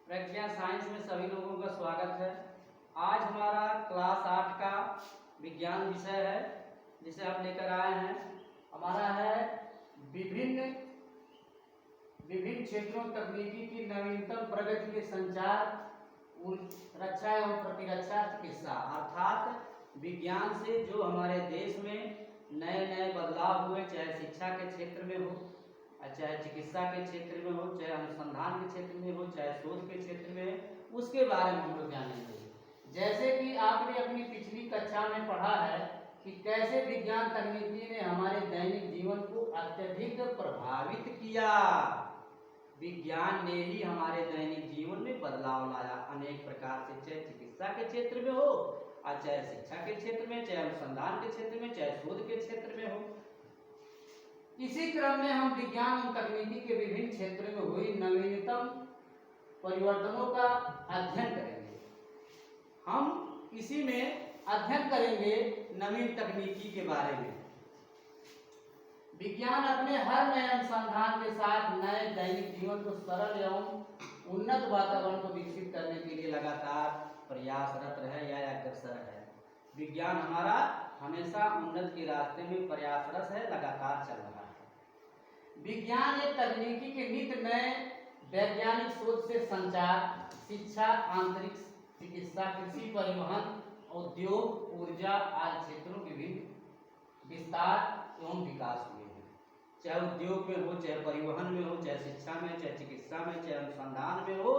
प्रज्ञा science में सभी लोगों का स्वागत है। आज हमारा क्लास 8 का विज्ञान विषय है जिसे हम लेकर आए हैं। हमारा है विभिन्न क्षेत्रों तकनीकी की नवीनतम प्रगति के संचार, रक्षा एवं प्रतिरक्षा चिकित्सा, अर्थात विज्ञान से जो हमारे देश में नए नए बदलाव हुए, चाहे शिक्षा के क्षेत्र में हो, चाहे चिकित्सा के क्षेत्र में हो, चाहे अनुसंधान के क्षेत्र में हो, चाहे शोध के क्षेत्र में हो, उसके बारे में हम लोग जानेंगे। जैसे कि आपने अपनी पिछली कक्षा में पढ़ा है कि कैसे विज्ञान तकनीकी ने हमारे दैनिक जीवन को अत्यधिक प्रभावित किया। विज्ञान ने ही हमारे दैनिक जीवन में बदलाव लाया अनेक प्रकार से, चाहे चिकित्सा के क्षेत्र में हो, और चाहे शिक्षा के क्षेत्र में, चाहे अनुसंधान के क्षेत्र में, चाहे शोध के क्षेत्र में हो। इसी क्रम में हम विज्ञान और तकनीकी के विभिन्न क्षेत्रों में हुई नवीनतम परिवर्तनों का अध्ययन करेंगे। हम इसी में अध्ययन करेंगे नवीन तकनीकी के बारे में। विज्ञान अपने हर नए अनुसंधान के साथ नए दैनिक जीवन को सरल एवं उन्नत वातावरण को विकसित करने के लिए लगातार प्रयासरत है या अग्रसर है। विज्ञान हमारा हमेशा उन्नत के रास्ते में प्रयासरत है, लगातार चल रहा है। विज्ञान एक तकनीकी के नित्य नए वैज्ञानिक शोध से संचार, शिक्षा, आंतरिक चिकित्सा, कृषि, परिवहन, उद्योग, ऊर्जा आदि क्षेत्रों के विभिन्न विस्तार एवं विकास हुए हैं। चाहे उद्योग में हो, चाहे परिवहन में हो, चाहे शिक्षा में, चाहे चिकित्सा में, चाहे अनुसंधान में हो,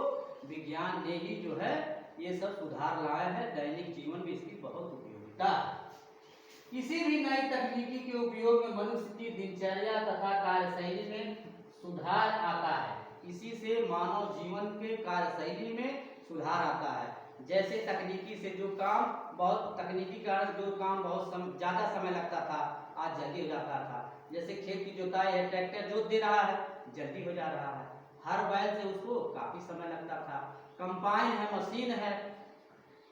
विज्ञान ने ही जो है ये सब सुधार लाया है। दैनिक जीवन में इसकी बहुत उपयोगिता है। किसी भी नई तकनीकी के उपयोग में मनुष्य की दिनचर्या तथा कार्यशैली में सुधार आता है। इसी से मानव जीवन के कार्यशैली में सुधार आता है। जैसे तकनीकी से जो काम बहुत तकनीकी कारण जो काम बहुत ज़्यादा समय लगता था, आज जल्दी हो जाता था। जैसे खेत की जुताई है, ट्रैक्टर जोत दे रहा है, जल्दी हो जा रहा है। हर बैल से उसको काफ़ी समय लगता था। कंबाइन है, मशीन है,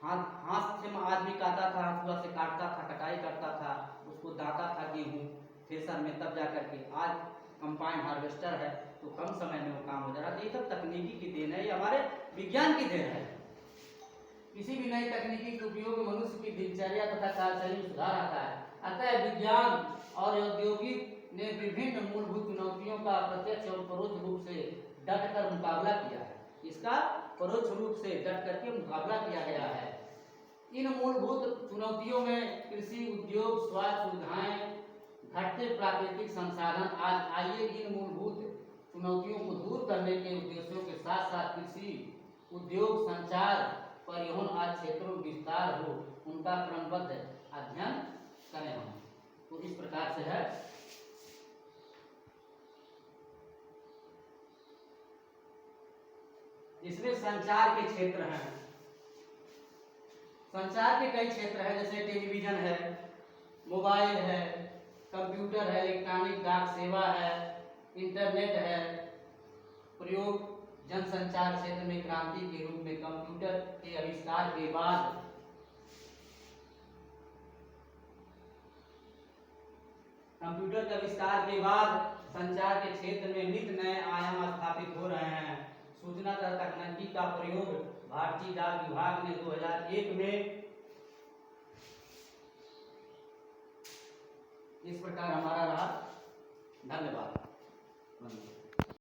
हाथ से आदमी काटता था, हंसुआ से काटता था, कटाई करता था, उसको दाता था गेहूँ थ्रेसर में, तब जा करके आज कंबाइन हार्वेस्टर है तो कम समय में वो काम हो जा रहा है। ये सब तकनीकी की देन है, ये हमारे विज्ञान की देन है। किसी भी नई तकनीकी के उपयोग में मनुष्य की दिनचर्या तथा कार्यशैली में सुधार आता है। अतः विज्ञान और औद्योगिक ने विभिन्न मूलभूत चुनौतियों का प्रत्यक्ष और परोक्ष रूप से डट कर मुकाबला किया है। इसका परोक्ष रूप से डट करके मुकाबला किया गया है। इन मूलभूत चुनौतियों में कृषि, उद्योग, स्वास्थ्य सुविधाएं, घटते प्राकृतिक संसाधन आज। आइए इन मूलभूत चुनौतियों को दूर करने के उद्देश्यों के साथ साथ कृषि, उद्योग, संचार, परिवहन आदि क्षेत्रों में विस्तार हो, उनका क्रमबद्ध अध्ययन करें हम। तो इस प्रकार से है। इसमें संचार के क्षेत्र हैं। संचार के कई क्षेत्र हैं, जैसे टेलीविजन है, मोबाइल है, कंप्यूटर है, इलेक्ट्रॉनिक डाक सेवा है, इंटरनेट है। प्रयोग जनसंचार क्षेत्र में क्रांति के रूप में कंप्यूटर के आविष्कार के बाद संचार के क्षेत्र में नित्य नए आयाम स्थापित हो रहे हैं। सूचना तकनीकी का प्रयोग भारतीय डाक विभाग ने 2001 में इस प्रकार हमारा रहा। धन्यवाद।